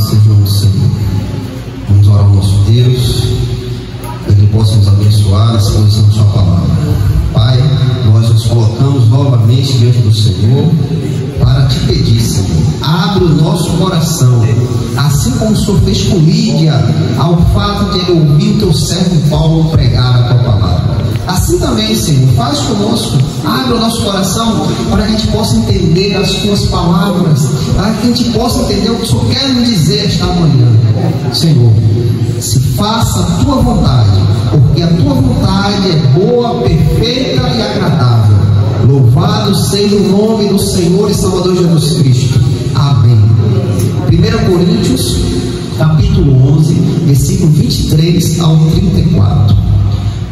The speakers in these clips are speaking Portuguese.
seja o nome do Senhor. Vamos orar ao nosso Deus, para que Ele possa nos abençoar na exposição de Sua palavra. Pai, nós nos colocamos novamente diante do Senhor para te pedir, Senhor, abre o nosso coração, assim como o Senhor fez com Lídia, ao fato de ele ouvir o teu servo Paulo pregar a tua palavra. Assim também, Senhor, faz conosco, abre o nosso coração para que a gente possa entender as tuas palavras, para que a gente possa entender o que o Senhor quer nos dizer esta manhã. Senhor, se faça a tua vontade, porque a tua vontade é boa, perfeita e agradável. Louvado seja o nome do Senhor e Salvador Jesus Cristo. Amém. 1 Coríntios, capítulo 11, versículo 23 ao 34.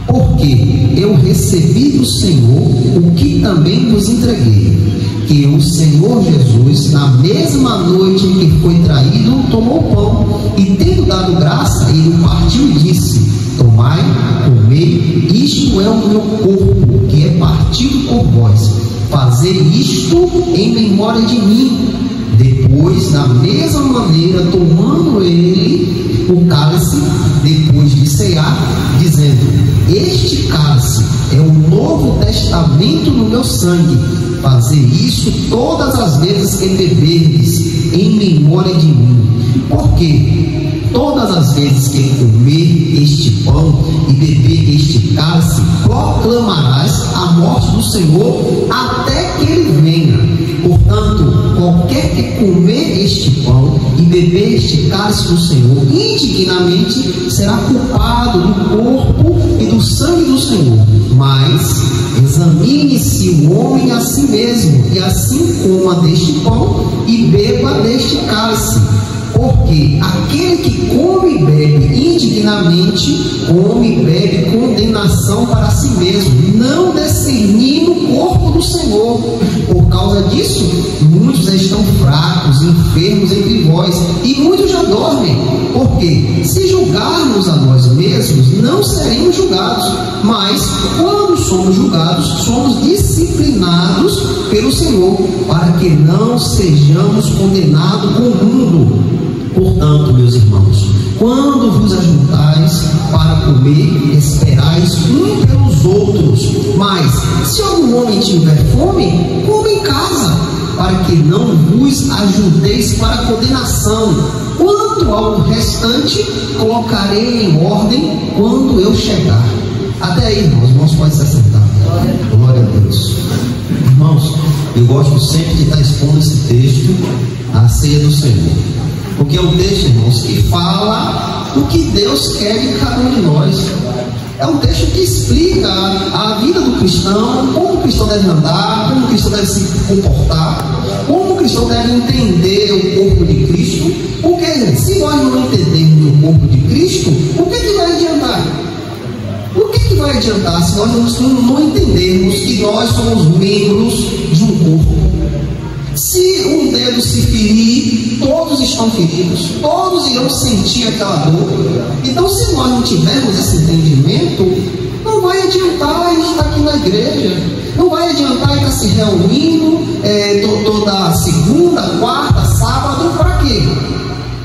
Porque eu recebi do Senhor o que também vos entreguei, que o Senhor Jesus, na mesma noite em que foi traído, tomou o pão e, tendo dado graça, ele o partiu e disse: tomai, comei, isto é o meu corpo, que é partido por vós. Fazei isto em memória de mim. Depois, da mesma maneira, tomando ele o cálice, depois de cear, dizendo: este cálice é o novo testamento no meu sangue. Fazei isso todas as vezes que beberdes, em memória de mim. Porque todas as vezes que comer este pão e beber este cálice, proclamarás a morte do Senhor até que ele venha. Portanto, qualquer que comer este pão e beber este cálice do Senhor indignamente será culpado do corpo e do sangue do Senhor. Mas examine-se o homem a si mesmo, e assim coma deste pão e beba deste cálice. Porque aquele que come e bebe indignamente, come e bebe condenação para si mesmo, não discernindo o corpo do Senhor. Por causa disso, muitos estão fracos, enfermos entre vós, e muitos já dormem. Porque se julgarmos a nós mesmos, não seremos julgados. Mas quando somos julgados, somos disciplinados pelo Senhor, para que não sejamos condenados com o mundo. Portanto, meus irmãos, quando vos ajuntais para comer, esperais um pelos outros. Mas se algum homem tiver fome, coma em casa, para que não vos ajunteis para condenação. Quanto ao restante, colocarei em ordem quando eu chegar. Até aí, irmãos podem se assentar. Glória a Deus. Irmãos, eu gosto sempre de estar expondo esse texto, a ceia do Senhor. Porque é um texto, irmãos, que fala o que Deus quer de cada um de nós. É um texto que explica a vida do cristão, como o cristão deve andar, como o cristão deve se comportar, como o cristão deve entender o corpo de Cristo. Porque se nós não entendermos o corpo de Cristo, o que vai adiantar? O que vai adiantar se nós não entendermos que nós somos membros de um corpo? Se um dedo se ferir, todos estão feridos, todos irão sentir aquela dor. Então, se nós não tivermos esse entendimento, não vai adiantar a gente estar aqui na igreja, não vai adiantar estar se reunindo toda segunda, quarta, sábado. Para quê?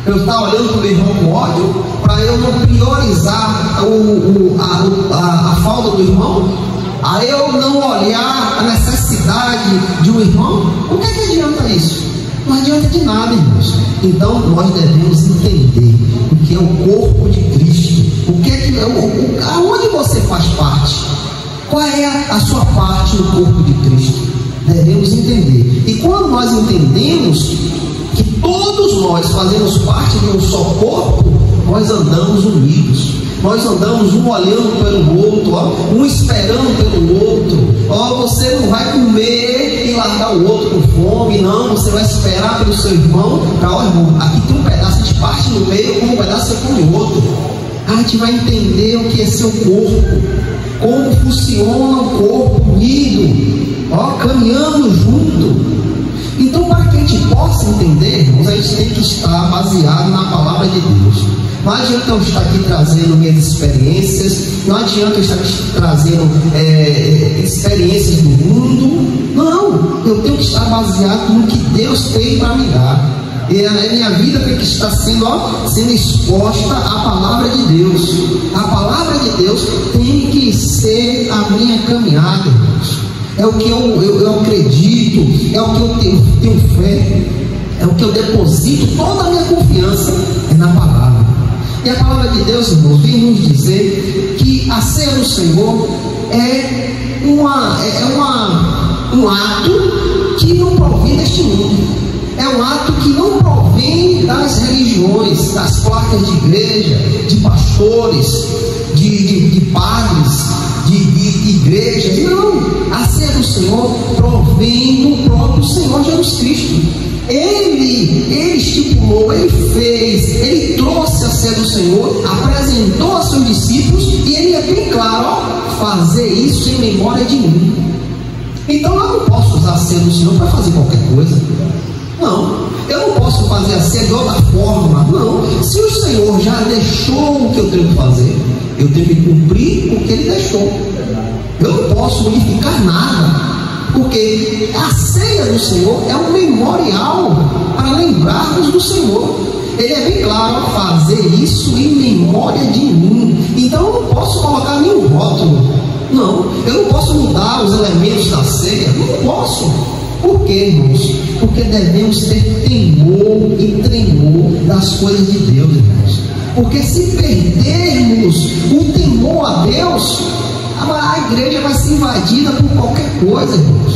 Eu estar olhando para o meu irmão com ódio, para eu não priorizar a falta do irmão, a eu não olhar a necessidade de um irmão. O que adianta isso? Não adianta de nada, irmãos. Então nós devemos entender o que é o corpo de Cristo, aonde você faz parte, qual é a sua parte no corpo de Cristo. Devemos entender. E quando nós entendemos que todos nós fazemos parte de um só corpo, nós andamos unidos. Nós andamos um olhando pelo outro, um esperando pelo outro. Você não vai comer e largar o outro com fome, não. Você vai esperar pelo seu irmão. Irmão, aqui tem um pedaço, a gente parte no meio, como um pedaço você come o outro. A gente vai entender o que é seu corpo, como funciona o corpo unido, caminhando junto. Então, para que a gente possa entender, irmãos, a gente tem que estar baseado na palavra de Deus. Não adianta eu estar aqui trazendo minhas experiências, não adianta eu estar trazendo experiências do mundo. Não, eu tenho que estar baseado no que Deus tem para me dar. E a minha vida tem que estar sendo exposta à palavra de Deus. A palavra de Deus tem que ser a minha caminhada, irmãos. É o que eu acredito, é o que eu tenho fé, é o que eu deposito toda a minha confiança na palavra. E a palavra de Deus, irmãos, vem nos dizer que a ceia do Senhor é um ato que não provém deste mundo. É um ato que não provém das religiões, das placas de igreja, de pastores, de padres, de igrejas. Não, a ceia do Senhor provém do próprio Senhor Jesus Cristo. Ele estipulou, ele fez, ele trouxe a ceia do Senhor, apresentou a seus discípulos, e ele é bem claro: fazer isso em memória de mim. Então eu não posso usar a ceia do Senhor para fazer qualquer coisa. Não, eu não posso fazer a ceia de outra forma. Não, se o Senhor já deixou o que eu tenho que fazer, eu tenho que cumprir o que ele deixou. Eu não posso modificar nada, porque a ceia do Senhor é um memorial para lembrarmos do Senhor. Ele é bem claro: fazer isso em memória de mim. Então eu não posso colocar nenhum rótulo. Não, eu não posso mudar os elementos da ceia. Não posso. Por quê, irmãos? Porque devemos ter temor e tremor das coisas de Deus, irmãos. Porque se perdermos o temor a Deus, a igreja vai ser invadida por qualquer coisa, irmãos.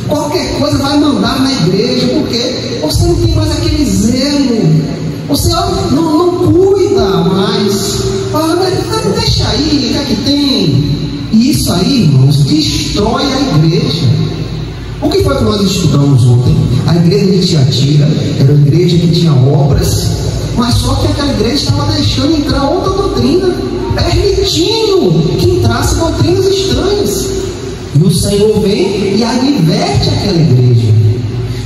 Qualquer coisa vai mandar na igreja, porque você não tem mais aquele zelo, você não cuida mais. Fala, mas deixa aí, o que é que tem? E isso aí, irmãos, destrói a igreja. O que foi que nós estudamos ontem? A igreja de Tiatira era uma igreja que tinha obras, mas só que aquela igreja estava deixando entrar outra doutrina, permitindo que entrasse doutrinas estranhas. E o Senhor vem e adverte aquela igreja.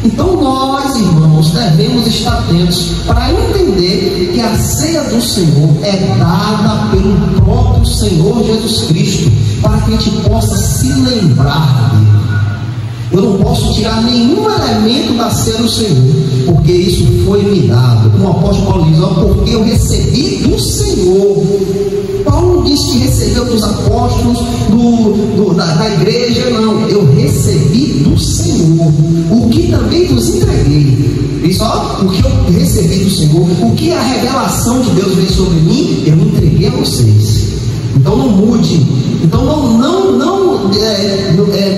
Então nós, irmãos, devemos estar atentos para entender que a ceia do Senhor é dada pelo próprio Senhor Jesus Cristo, para que a gente possa se lembrar dele. Eu não posso tirar nenhum elemento da ceia do Senhor, porque isso foi me dado. Como o apóstolo Paulo diz: porque eu recebi do Senhor. Paulo não diz que recebeu dos apóstolos, da igreja, não. Eu recebi do Senhor, o que também vos entreguei. E só o que eu recebi do Senhor, o que a revelação de Deus veio sobre mim, eu entreguei a vocês. Então não mude, então não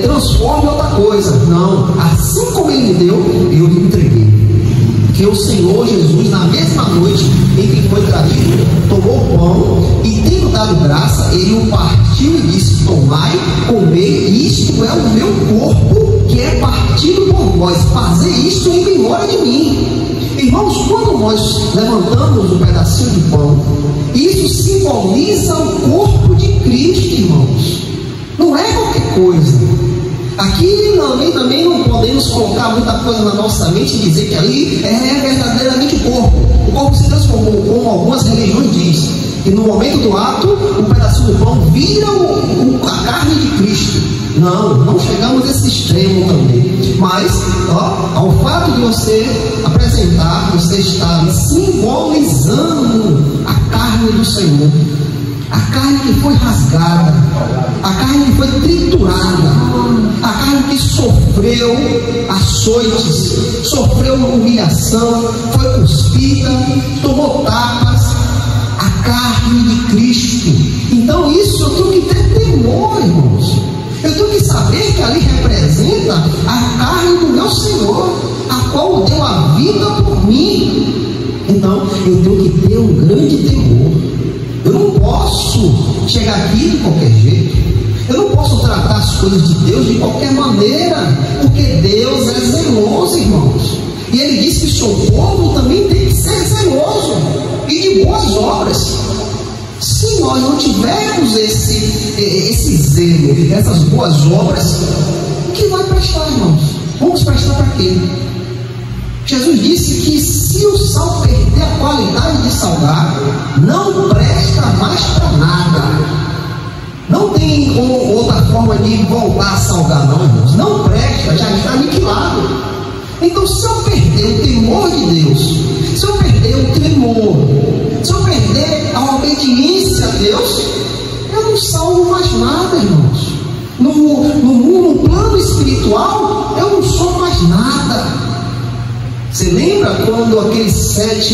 transforme outra coisa. Não, assim como ele me deu, eu lhe entreguei. Que o Senhor Jesus, na mesma noite em que foi traído, tomou o pão e, tendo dado graça, ele o partiu e disse: tomai, comei, isto é o meu corpo, que é partido por vós. Fazer isto em memória de mim. Irmãos, quando nós levantamos um pedacinho de pão, isso simboliza o corpo de Cristo, irmãos. Não é qualquer coisa. Aqui também não podemos colocar muita coisa na nossa mente e dizer que ali é verdadeiramente o corpo. O corpo se transformou, como algumas religiões dizem, que no momento do ato, o pedacinho do pão vira a carne de Cristo. Não chegamos a esse extremo também. Mas, ao fato de você apresentar, você está simbolizando a carne do Senhor. A carne que foi rasgada, a carne que foi triturada, a carne que sofreu açoites, sofreu humilhação, foi cuspida, tomou tapas, a carne de Cristo. Então isso eu tenho que ter temor, irmãos. Eu tenho que saber que ali representa a carne do meu Senhor, a qual deu a vida por mim. Então eu tenho que ter um grande temor. Eu não posso chegar aqui de qualquer jeito. Eu não posso tratar as coisas de Deus de qualquer maneira, porque Deus é zeloso, irmãos. E Ele diz que o seu povo também tem que ser zeloso e de boas obras. Se nós não tivermos esse zelo, essas boas obras, o que vai prestar, irmãos? Vamos prestar para quê? Jesus disse que se o sal perder a qualidade de salgar, não presta mais para nada. Não tem outra forma de voltar a salgar, não, irmãos. Não presta, já está aniquilado. Então, se eu perder o temor de Deus, temor. Se eu perder a obediência a Deus, eu não salvo mais nada, irmãos. No plano espiritual, eu não sou mais nada. Você lembra quando aqueles 7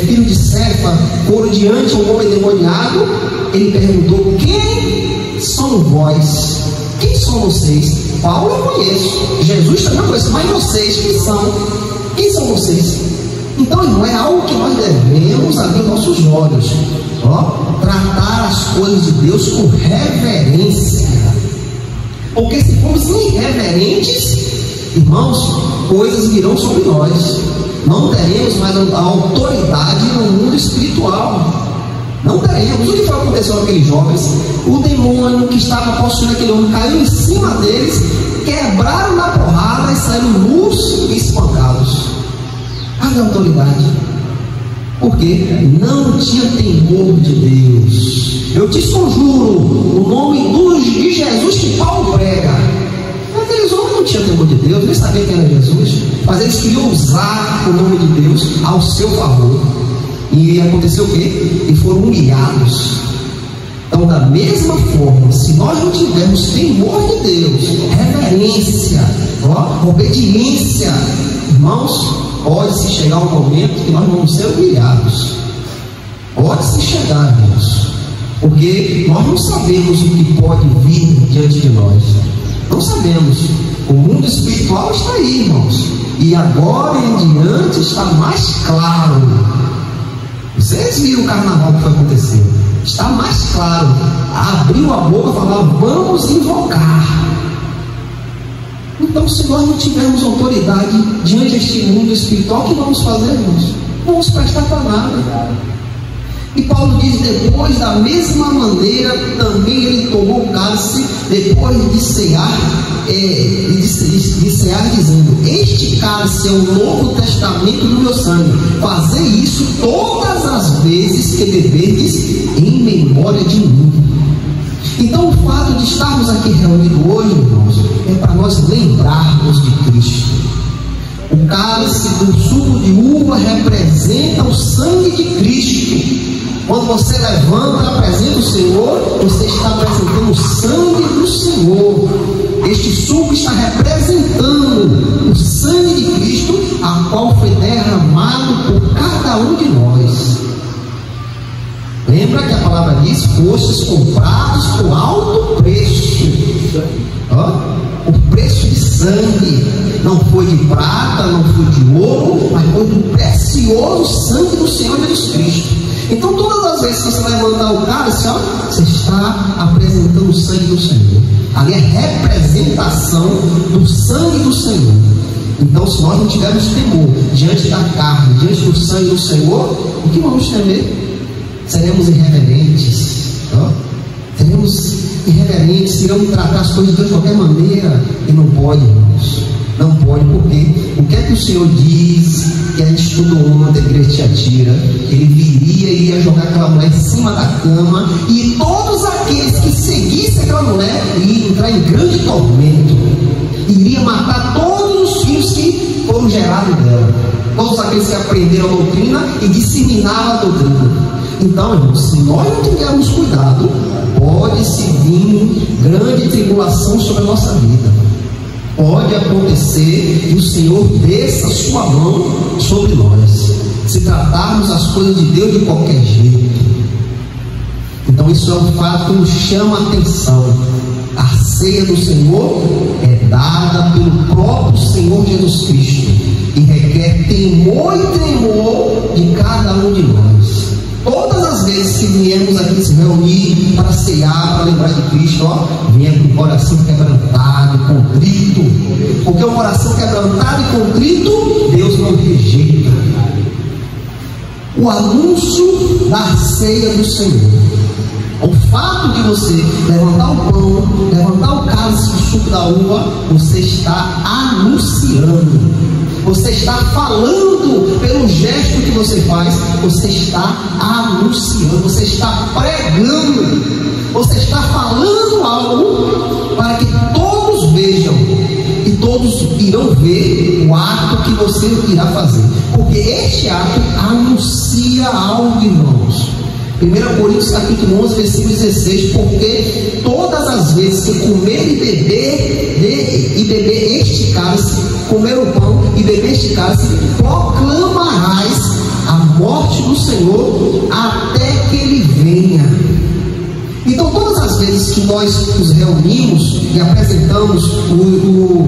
filhos de Cefa foram diante de um homem endemoniado? Ele perguntou: quem são vós? Quem são vocês? Paulo eu conheço, Jesus também eu conheço, mas vocês quem são? Quem são vocês? Então, irmão, é algo que nós devemos abrir nossos olhos, tratar as coisas de Deus com reverência, porque se formos irreverentes, irmãos, coisas virão sobre nós, não teremos mais a autoridade no mundo espiritual. Não teremos. O que foi que aconteceu com aqueles jovens? O demônio que estava possuindo aquele homem caiu em cima deles, quebraram na porrada e saíram nus e espancados. Cadê a autoridade? Porque não tinha temor de Deus. Eu te conjuro o nome de Jesus que Paulo prega. Aqueles homens não tinham temor de Deus, nem sabiam quem era Jesus, mas eles queriam usar o nome de Deus ao seu favor. E aconteceu o quê? E foram humilhados. Então, da mesma forma, se nós não tivermos temor de Deus, reverência, obediência, irmãos, pode-se chegar um momento que nós vamos ser humilhados. Pode-se chegar, irmãos, porque nós não sabemos o que pode vir diante de nós. Não sabemos. O mundo espiritual está aí, irmãos, e agora em diante está mais claro. Vocês viram o carnaval que foi acontecer? Está mais claro. Abriu a boca e falou: vamos invocar. Então, se nós não tivermos autoridade diante deste mundo espiritual, o que vamos fazer, irmãos? Não vamos prestar para nada. E Paulo diz: depois, da mesma maneira, também ele tomou o cálice, depois de cear, dizendo: este cálice é o novo testamento do meu sangue. Fazei isso todas as vezes que beberdes em memória de mim. Então, o fato de estarmos aqui reunidos hoje, irmãos, é para nós lembrarmos de Cristo. O cálice do suco de uva representa o sangue de Cristo. Quando você levanta, apresenta o Senhor, você está apresentando o sangue do Senhor. Este suco está representando o sangue de Cristo, a qual foi derramado por cada um de nós. Lembra que a palavra diz: fostes comprados por alto preço. O preço de sangue não foi de prata, não foi de ouro, mas foi do precioso sangue do Senhor Jesus Cristo. Então, todas as vezes que você levantar o cálice, você está apresentando o sangue do Senhor. Ali é representação do sangue do Senhor. Então, se nós não tivermos temor diante da carne, diante do sangue do Senhor, o que vamos temer? Seremos irreverentes. Seremos irreverentes, iremos tratar as coisas de Deus de qualquer maneira. E não pode, irmãos. Não pode, porque o que é que o Senhor diz que a gente estudou ontem, a igreja de Tiatira? Ele viria e ia jogar aquela mulher em cima da cama, e todos aqueles que seguissem aquela mulher iriam entrar em grande tormento, iria matar todos os filhos que foram gerados dela, todos aqueles que aprenderam a doutrina e disseminaram a doutrina. Então, irmãos, se nós não tivermos cuidado, pode-se vir grande tribulação sobre a nossa vida. Pode acontecer que o Senhor desça a sua mão sobre nós, se tratarmos as coisas de Deus de qualquer jeito. Então, isso é um fato que nos chama a atenção. A ceia do Senhor é dada pelo próprio Senhor Jesus Cristo e requer temor e tremor de cada um de nós. Todas as vezes que viemos aqui se reunir para cear, para lembrar de Cristo, venha com o coração quebrantado, contrito, porque o coração quebrantado e contrito, Deus não rejeita. O anúncio da ceia do Senhor, o fato de você levantar o pão, levantar o cálice do suco da uva, você está anunciando. Você está falando pelo gesto que você faz, você está anunciando, você está pregando, você está falando algo para que todos vejam e irão ver o ato que você irá fazer, porque este ato anuncia algo, irmãos. 1 Coríntios capítulo 11, versículo 16, porque todas as vezes que comer e beber este cálice, comer o pão e beber este cálice, proclamarás a morte do Senhor até que Ele venha. Então, todas as vezes que nós nos reunimos e apresentamos o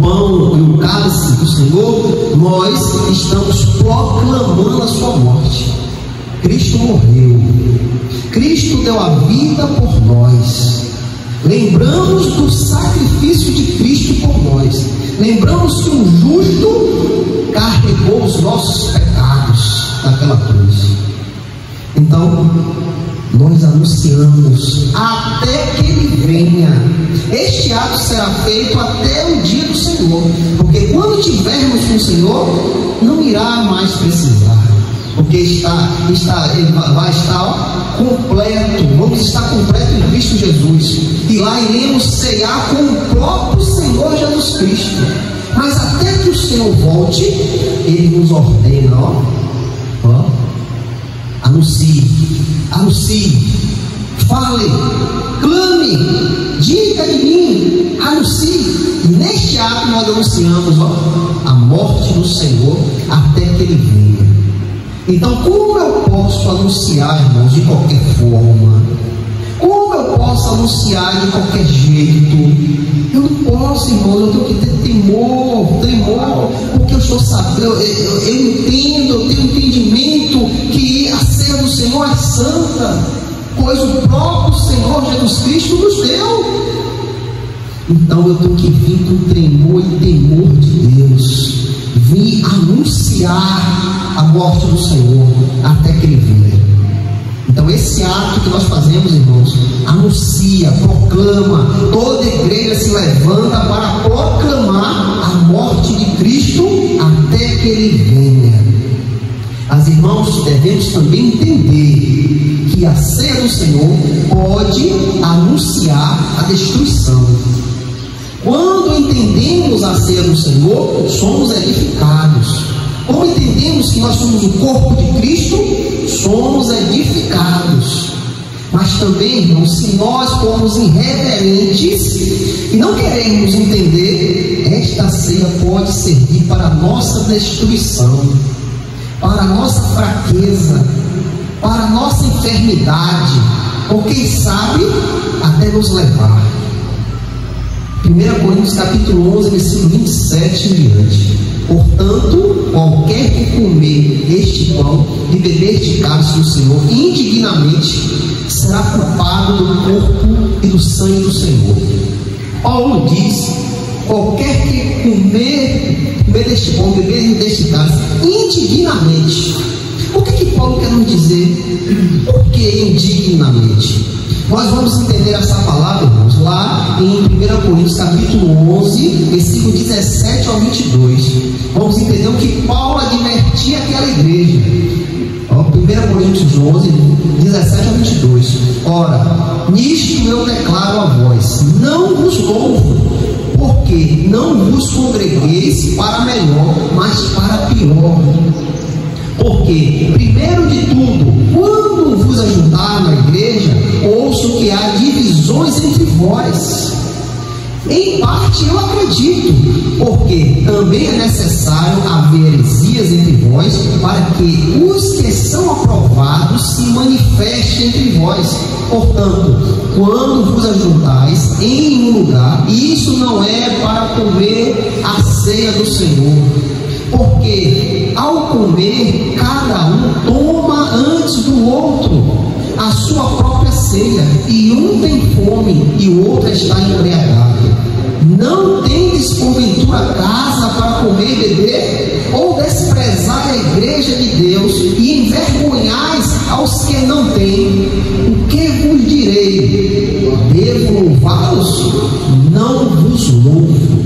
pão e o cálice do Senhor, nós estamos proclamando a sua morte. Cristo morreu, Cristo deu a vida por nós. Lembramos do sacrifício de Cristo por nós. Lembramos que o justo carregou os nossos pecados naquela cruz. Então, nós anunciamos até que Ele venha. Este ato será feito até o dia do Senhor, porque quando tivermos com o Senhor, não irá mais precisar, porque vai estar completo, vamos estar completo em Cristo Jesus, e lá iremos ceiar com o próprio Senhor Jesus Cristo. Mas até que o Senhor volte, Ele nos ordena, anuncie, fale, clame, diga de mim, anuncie. E neste ato nós anunciamos a morte do Senhor até que Ele venha. Então, como eu posso anunciar, irmãos, de qualquer forma? Como eu posso anunciar de qualquer jeito? Eu não posso, irmãos, eu tenho que ter temor, porque eu estou sabendo, eu entendo, eu tenho entendimento que a ceia do Senhor é santa, pois o próprio Senhor Jesus Cristo nos deu. Então eu tenho que vir com tremor e temor de Deus, vir anunciar a morte do Senhor até que Ele venha. Então esse ato que nós fazemos, irmãos, anuncia, proclama, toda a igreja se levanta para proclamar a morte de Cristo até que Ele venha. As irmãos devemos também entender que a ceia do Senhor pode anunciar a destruição. Quando entendemos a ceia do Senhor, somos edificados. Como entendemos que nós somos o corpo de Cristo, somos edificados. Mas também, irmãos, se nós formos irreverentes e não queremos entender, esta ceia pode servir para a nossa destruição, para a nossa fraqueza, para a nossa enfermidade, ou quem sabe, até nos levar. 1 Coríntios capítulo 11, versículo 27 em diante. Portanto, qualquer que comer este pão e beber este cálice do Senhor indignamente, será culpado do corpo e do sangue do Senhor. Paulo diz: qualquer que comer deste pão e beber deste cálice indignamente. O que Paulo quer nos dizer? Por que indignamente? Nós vamos entender essa palavra, irmãos, lá em 1 Coríntios capítulo 11, versículo 17 ao 22. Vamos entender o que Paulo advertia àquela igreja. 1 Coríntios 11, 17 ao 22. Ora, nisto eu declaro a vós: não vos louvo, porque não vos congregueis para melhor, mas para pior. Porque, primeiro de tudo, quando vos ajuntar na igreja, ouço que há divisões entre vós. Em parte eu acredito, porque também é necessário haver heresias entre vós, para que os que são aprovados se manifestem entre vós. Portanto, quando vos ajuntais em um lugar, isso não é para comer a ceia do Senhor. Porque ao comer, cada um toma antes do outro a sua própria ceia, e um tem fome e o outro está embriagado. Não tendes porventura casa para comer e beber? Ou desprezai a igreja de Deus e envergonhais aos que não têm? O que vos direi? Devo louvá-los? Não vos louvo.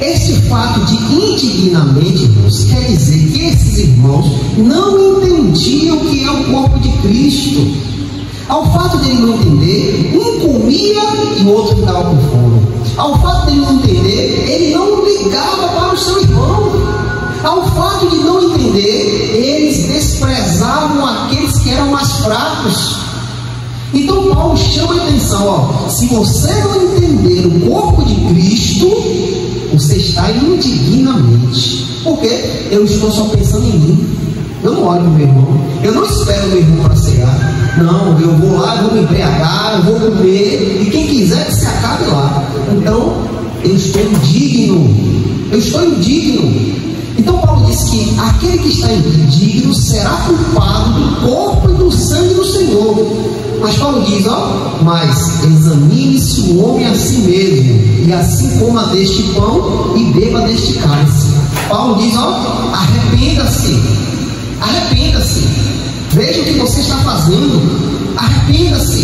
Este fato de indignamente, irmãos, quer dizer que esses irmãos não entendiam o que é o corpo de Cristo. Ao fato de ele não entender, um comia e o outro ficava com fome. Ao fato de não entender, ele não ligava para o seu irmão. Ao fato de não entender, eles desprezavam aqueles que eram mais fracos. Então Paulo chama a atenção, se você não entender o corpo de Cristo, você está indignamente. Por quê? Eu estou só pensando em mim. Eu não olho o meu irmão, eu não espero o meu irmão para cear. Não, eu vou lá, eu vou me embriagar, eu vou comer, e quem quiser que se acabe lá. Então, eu estou indigno. Então Paulo diz que aquele que está indigno será culpado do corpo e do sangue do Senhor. Mas Paulo diz, mas examine-se o homem a si mesmo, e assim coma deste pão e beba deste cálice. Paulo diz, arrependa-se, veja o que você está fazendo, arrependa-se,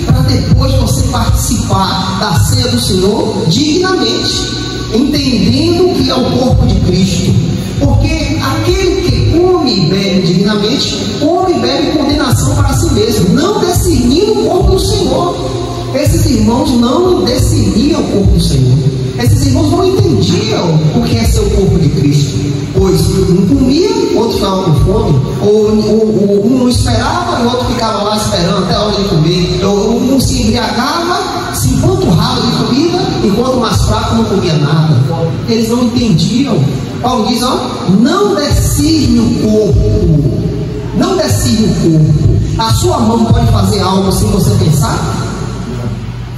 para depois você participar da ceia do Senhor dignamente, entendendo que é o corpo de Cristo. Porque aquele que come e bebe dignamente, come e bebe condenação para si mesmo, não discernindo o corpo do Senhor. Esses irmãos não discerniam o corpo do Senhor. Esses irmãos não entendiam o que é ser o corpo de Cristo, pois um comia, outro ficava com fome, ou um não esperava e o outro ficava lá esperando até a hora de comer, ou um se embriagava, se empanturrava de comida, enquanto o mais fraco não comia nada. Eles não entendiam. Paulo diz, não discerne o corpo, não discerne o corpo. A sua mão pode fazer algo sem você pensar?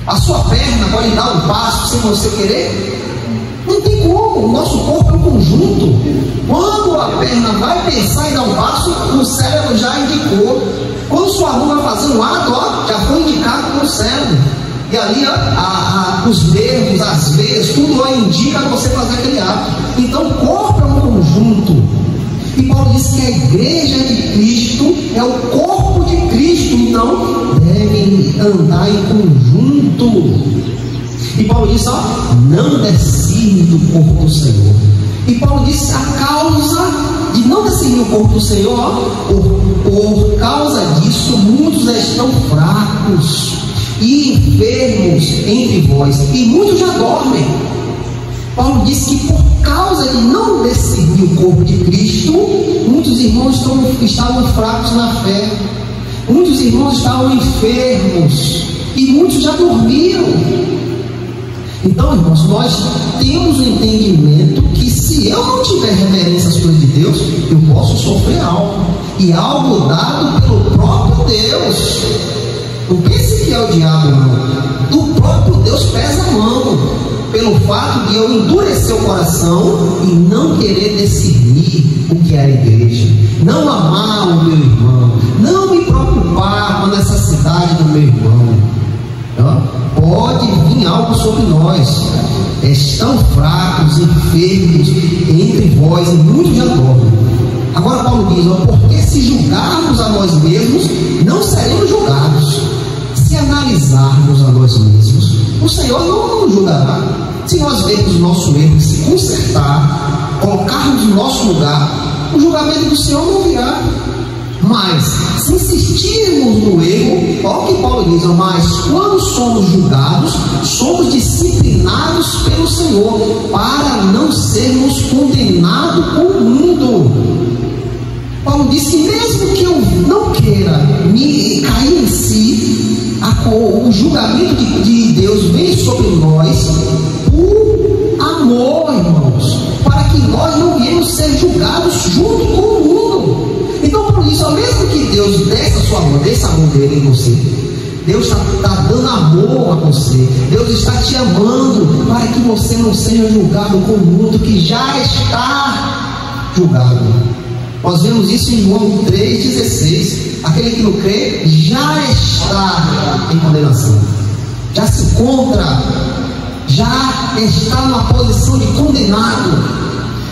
A sua perna pode dar um passo sem você querer? Não tem como. O nosso corpo é um conjunto. Quando a perna vai pensar em dar um passo, o cérebro já indicou. Quando sua mão vai fazer um ato, já foi indicado no cérebro. E ali os nervos, as veias, tudo indica você fazer aquele ato. Então o corpo é um conjunto. E Paulo diz que a igreja de Cristo é o corpo de Cristo, então devem andar em conjunto. E Paulo diz, não discerne do corpo do Senhor. E Paulo diz a causa de não discernir o corpo do Senhor, por causa disso muitos estão fracos e enfermos entre vós, e muitos já dormem. Paulo diz que por causa de não discernir o corpo de Cristo, muitos irmãos estavam fracos na fé, muitos irmãos estavam enfermos, e muitos já dormiram. Então, irmãos, nós temos o entendimento que se eu não tiver reverência às coisas de Deus, eu posso sofrer algo, e algo dado pelo próprio Deus. Não pense que é o diabo, não. Do próprio Deus pesa a mão, pelo fato de eu endurecer o coração e não querer discernir o que é a igreja, não amar o meu irmão, não me preocupar com a necessidade do meu irmão. Pode vir algo sobre nós. Estão fracos, enfermos entre vós, e muitos já dormem. Agora Paulo diz, porque se julgarmos a nós mesmos, não seremos julgados. Se analisarmos a nós mesmos, o Senhor não nos julgará. Se nós vermos o nosso erro e se consertar, colocarmos no nosso lugar, o julgamento do Senhor não virá. Mas, se insistirmos no erro, olha o que Paulo diz, mas quando somos julgados, somos disciplinados pelo Senhor, para não sermos condenados com o mundo. Paulo diz que mesmo que eu não queira me cair em si, o julgamento de Deus vem sobre nós por amor, irmãos, para que nós não viemos ser julgados junto com o mundo. Então, por isso, mesmo que Deus desça a sua mão, desça a mão dele em você, Deus está dando amor a você, Deus está te amando para que você não seja julgado com o mundo que já está julgado. Nós vemos isso em João 3,16. Aquele que não crê já está em condenação, já se encontra, já está numa posição de condenado.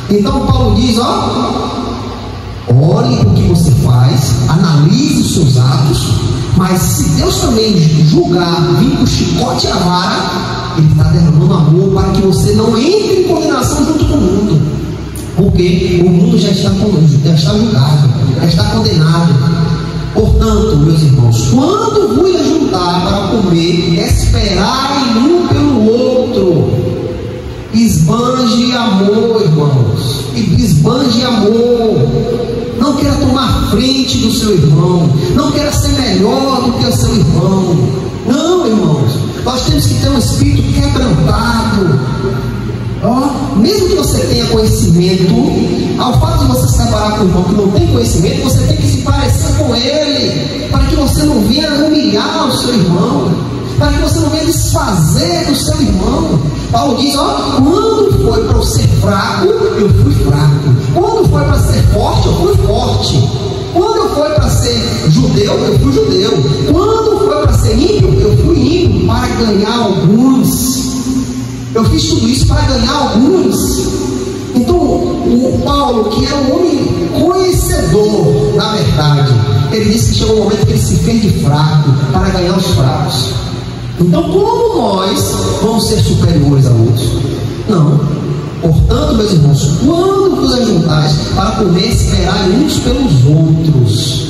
Então Paulo diz, ore o que você faz, analise os seus atos, mas se Deus também julgar, vir com o chicote e a vara, Ele está derramando amor para que você não entre em condenação junto com o mundo, porque o mundo já está julgado, já está condenado. Portanto, meus irmãos, quando vos ajuntar para comer, esperai um pelo outro. Esbanje amor, irmãos. Esbanje amor. Não queira tomar frente do seu irmão. Não queira ser melhor do que o seu irmão. Não, irmãos. Nós temos que ter um espírito quebrantado. Mesmo que você tenha conhecimento, ao fato de você se separar com o irmão que não tem conhecimento, você tem que se parecer com ele, para que você não venha humilhar o seu irmão, para que você não venha desfazer do seu irmão. Paulo diz, quando foi para eu ser fraco, eu fui fraco. Quando foi para ser forte, eu fui forte. Quando foi para ser judeu, eu fui judeu. Quando foi para ser ímpio, eu fui ímpio, para ganhar alguns. Eu fiz tudo isso para ganhar alguns. Então, o Paulo, que era um homem conhecedor da verdade, ele disse que chegou um momento que ele se fez de fraco para ganhar os fracos. Então, como nós vamos ser superiores a outros? Não. Portanto, meus irmãos, quando vos ajuntais para comer, esperai uns pelos outros.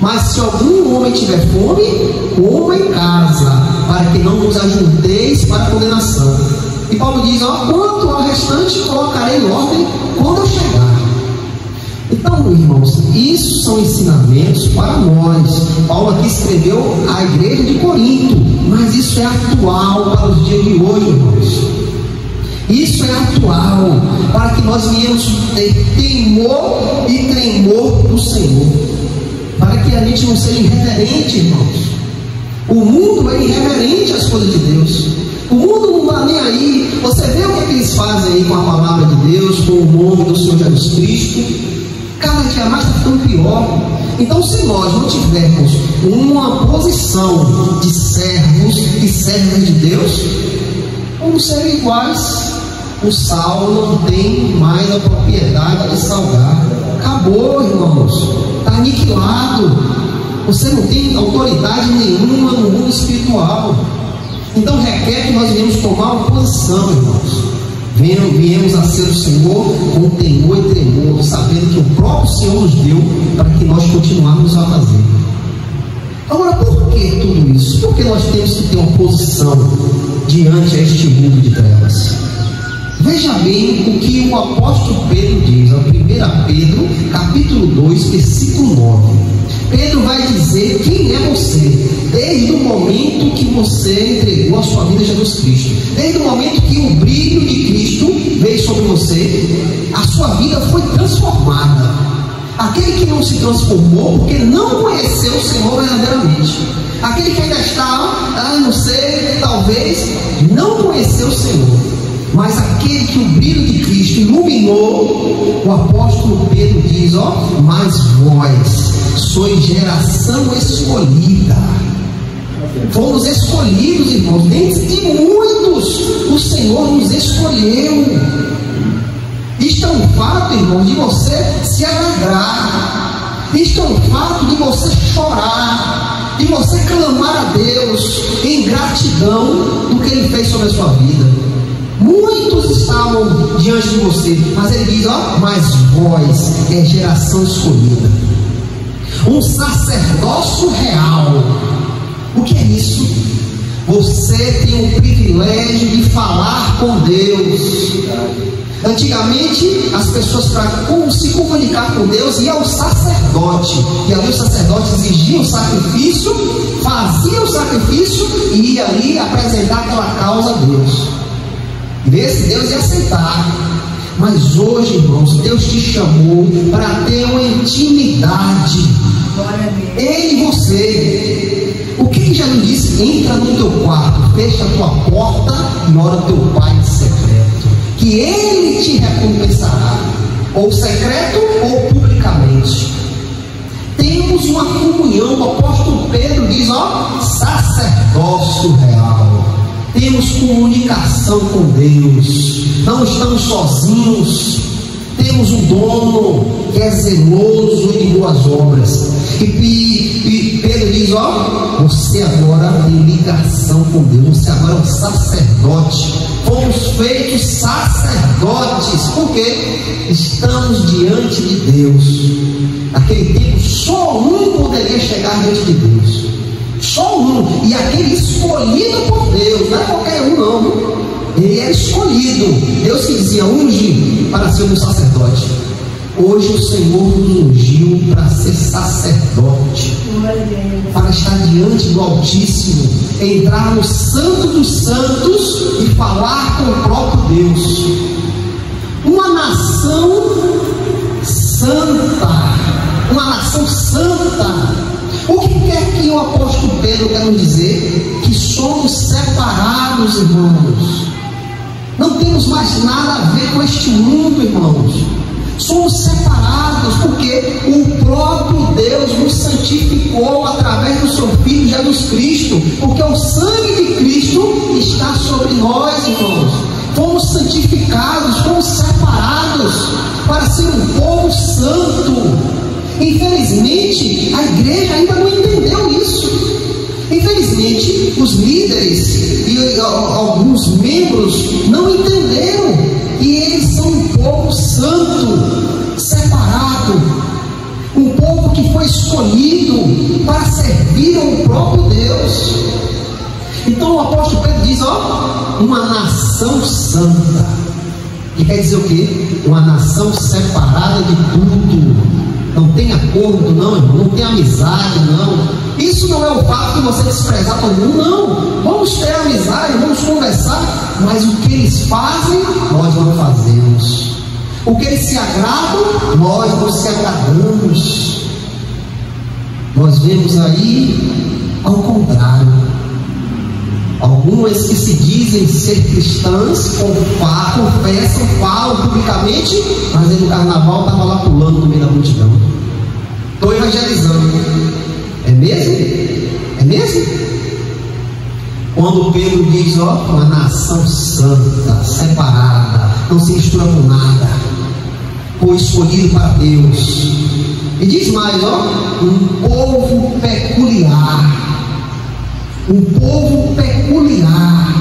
Mas se algum homem tiver fome, coma em casa, para que não vos ajunteis para a condenação. E Paulo diz, quanto ao restante, colocarei em ordem quando eu chegar. Então, irmãos, isso são ensinamentos para nós. Paulo aqui escreveu à igreja de Corinto, mas isso é atual para os dias de hoje, irmãos. Isso é atual, para que nós venhamos ter temor e tremor do Senhor, para que a gente não seja irreverente, irmãos. O mundo é irreverente às coisas de Deus. O mundo não está nem aí. Você vê o que eles fazem aí com a palavra de Deus, com o nome do Senhor Jesus Cristo. Cada dia mais está ficando pior. Então, se nós não tivermos uma posição de servos e servas de Deus, vamos ser iguais. O sal não tem mais a propriedade de salgar. Acabou, irmãos. Está aniquilado. Você não tem autoridade nenhuma no mundo espiritual. Então requer que nós venhamos tomar uma posição, irmãos. Viemos a ser o Senhor com temor e tremor, sabendo que o próprio Senhor nos deu para que nós continuarmos a fazer. Agora, por que tudo isso? Porque nós temos que ter uma posição diante a este mundo de trevas. Veja bem o que o apóstolo Pedro diz, a 1 Pedro, capítulo 2, versículo 9. Pedro vai dizer quem é você, desde o momento que você entregou a sua vida a Jesus Cristo, desde o momento que o brilho de Cristo veio sobre você, a sua vida foi transformada. Aquele que não se transformou porque não conheceu o Senhor verdadeiramente, aquele que ainda está, não sei, talvez não conheceu o Senhor, mas aquele que o brilho de Cristo iluminou, o apóstolo Pedro diz, mas vós sois geração escolhida. Fomos escolhidos, irmãos, dentre de muitos o Senhor nos escolheu. Isto é um fato, irmão, de você se alegrar. Isto é um fato de você chorar, de você clamar a Deus em gratidão do que Ele fez sobre a sua vida. Muitos estavam diante de você, mas Ele diz, mas vós é geração escolhida, um sacerdócio real. O que é isso? Você tem o privilégio de falar com Deus. Antigamente, as pessoas, para se comunicar com Deus, iam ao sacerdote, e ali o sacerdote exigia um sacrifício, fazia o sacrifício e ia ali apresentar aquela causa a Deus, ver se Deus ia aceitar. Mas hoje, irmãos, Deus te chamou para ter uma intimidade, Ele e você. O que Jesus disse? Entra no teu quarto, fecha a tua porta e ora ao teu Pai em secreto, que Ele te recompensará, ou secreto ou publicamente. Temos uma comunhão, o apóstolo Pedro diz, sacerdócio real. Temos comunicação com Deus, não estamos sozinhos, temos um dono que é zeloso e de boas obras. E Pedro diz, você agora tem ligação com Deus, você agora é um sacerdote. Fomos feitos sacerdotes, porque estamos diante de Deus. naquele tempo só um poderia chegar diante de Deus. Só um. E aquele escolhido por Deus, não é qualquer um não. Ele é escolhido. Deus que dizia: unge para ser um sacerdote. Hoje o Senhor nos ungiu para ser sacerdote, para estar diante do Altíssimo, entrar no Santo dos Santos e falar com o próprio Deus. Uma nação santa, uma nação santa. O que quer que o apóstolo Pedro quer nos dizer? Que somos separados, irmãos. Não temos mais nada a ver com este mundo, irmãos. Somos separados porque o próprio Deus nos santificou através do seu Filho Jesus Cristo, porque o sangue de Cristo está sobre nós, irmãos. Fomos santificados, fomos separados para ser um povo santo. Infelizmente, a igreja ainda não entendeu isso. Infelizmente, os líderes e alguns membros não entenderam que eles são um povo santo, separado, um povo que foi escolhido para servir ao próprio Deus. Então o apóstolo Pedro diz: uma nação santa. E quer dizer o quê? Uma nação separada de tudo. Não tem acordo, não, irmão. Não tem amizade, não. Isso não é o fato de você desprezar todo mundo, não. Vamos ter amizade, vamos conversar. Mas o que eles fazem, nós não fazemos. O que eles se agradam, nós não se agradamos. Nós vemos aí ao contrário. Algumas que se dizem ser cristãs, confessam, falam publicamente, mas aí no carnaval estava lá pulando no meio da multidão. Estou evangelizando. É mesmo? É mesmo? Quando Pedro diz: uma nação santa, separada, não se mistura com nada, foi escolhido para Deus. E diz mais: um povo peculiar. Um povo peculiar,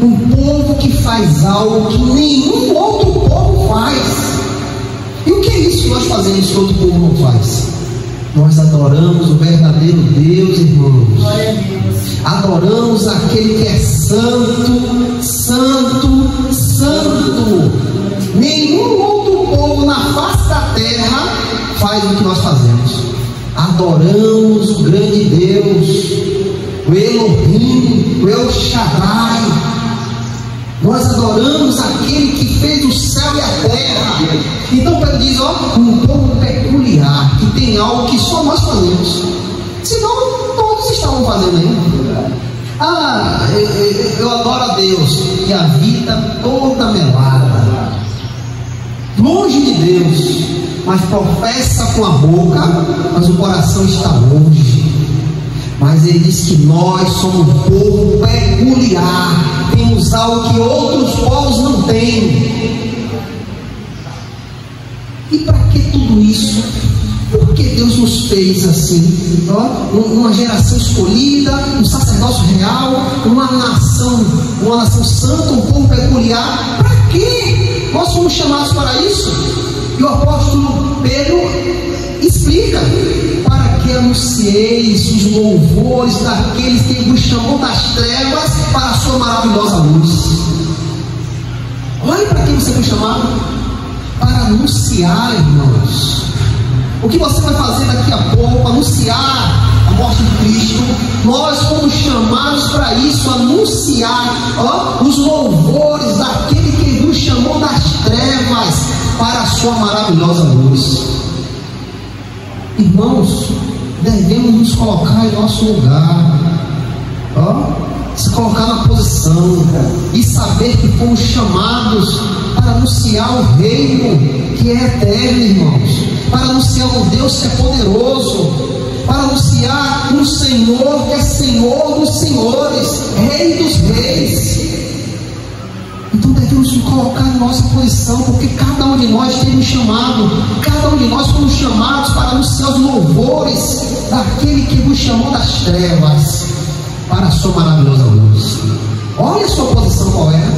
um povo que faz algo que nenhum outro povo faz. E o que é isso que nós fazemos que outro povo não faz? Nós adoramos o verdadeiro Deus, irmãos. Glória a Deus. Adoramos aquele que é santo, santo, santo. Nenhum outro povo na face da terra faz o que nós fazemos. Adoramos o grande Deus, o Elohim, o El Shaddai. Nós adoramos aquele que fez o céu e a terra. Então Pedro diz: um povo peculiar, que tem algo que só nós fazemos. Senão todos estavam fazendo aí. Eu adoro a Deus, que a vida toda melada, longe de Deus, mas professa com a boca, mas o coração está longe. Mas ele diz que nós somos um povo peculiar, temos algo que outros povos não têm. E para que tudo isso? Porque Deus nos fez assim, uma geração escolhida, um sacerdócio real, uma nação santa, um povo peculiar. Para quê? Nós fomos chamados para isso. E o apóstolo Pedro explica: para que anuncieis os louvores daqueles que vos chamou das trevas para a sua maravilhosa luz. Olha para que você foi chamado: para anunciar, irmãos. O que você vai fazer daqui a pouco? Anunciar a morte de Cristo. Nós fomos chamados para isso, anunciar os louvores daquele que vos chamou das trevas para a sua maravilhosa luz. Irmãos, devemos nos colocar em nosso lugar, se colocar na posição e saber que fomos chamados para anunciar o reino que é eterno, irmãos, para anunciar um Deus que é poderoso, para anunciar um Senhor que é Senhor dos senhores, Rei dos reis. Então devemos nos colocar em nossa posição, porque cada um de nós tem um chamado, cada um de nós fomos chamados para anunciar os louvores daquele que vos chamou das trevas para a sua maravilhosa luz. Olha a sua posição, qual é?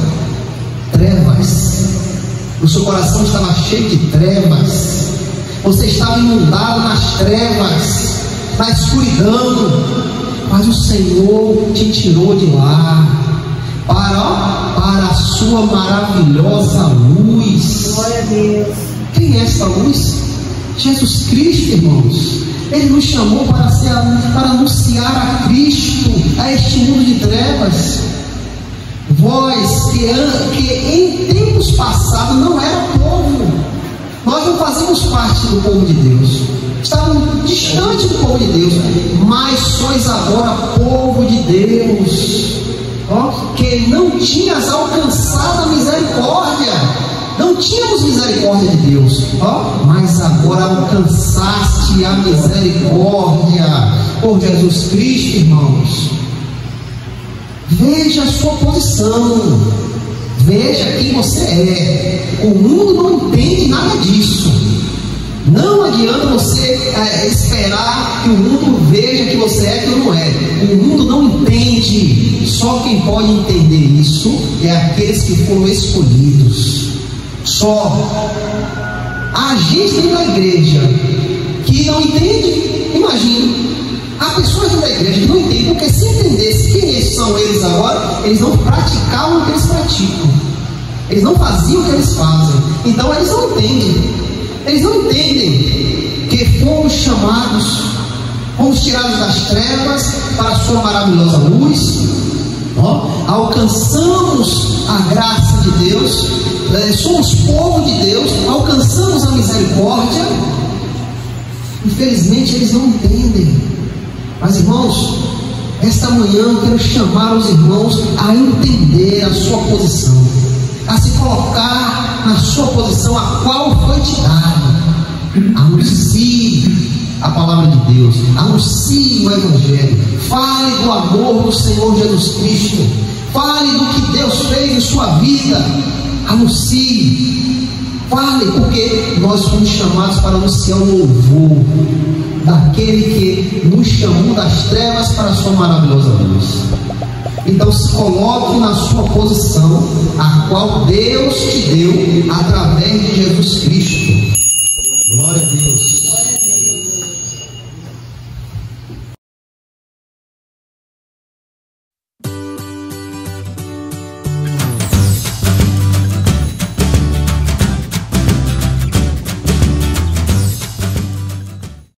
Trevas. O seu coração estava cheio de trevas. você estava inundado nas trevas, na escuridão, mas o Senhor te tirou de lá para a sua maravilhosa luz. Glória a Deus. Quem é essa luz? Jesus Cristo, irmãos. Ele nos chamou para anunciar a Cristo, a este mundo de trevas. Vós que em tempos passados não era povo, nós não fazíamos parte do povo de Deus, estávamos distantes do povo de Deus, mas sois agora povo de Deus, que não tinhas alcançado a misericórdia. Não tínhamos misericórdia de Deus, mas agora alcançaste a misericórdia por Jesus Cristo, irmãos. Veja a sua posição, veja quem você é. O mundo não entende nada disso. Não adianta você esperar que o mundo veja que você é, que não é. O mundo não entende. Só quem pode entender isso é aqueles que foram escolhidos. Só a gente dentro da igreja que não entende. Imagine, há pessoas dentro da igreja que não entendem, porque se entendesse quem são eles agora, eles não praticavam o que eles praticam, eles não faziam o que eles fazem. Então eles não entendem. Eles não entendem que fomos chamados, fomos tirados das trevas para a sua maravilhosa luz. Alcançamos a graça de Deus, somos povo de Deus, alcançamos a misericórdia. Infelizmente eles não entendem. Mas, irmãos, esta manhã eu quero chamar os irmãos a entender a sua posição, a se colocar na sua posição a qual foi te dada. Anuncie a palavra de Deus, anuncie o Evangelho, fale do amor do Senhor Jesus Cristo, fale do que Deus fez em sua vida, anuncie, fale, porque nós fomos chamados para anunciar o louvor daquele que nos chamou das trevas para a sua maravilhosa luz. Então se coloque na sua posição, a qual Deus te deu através de Jesus Cristo. Glória a Deus.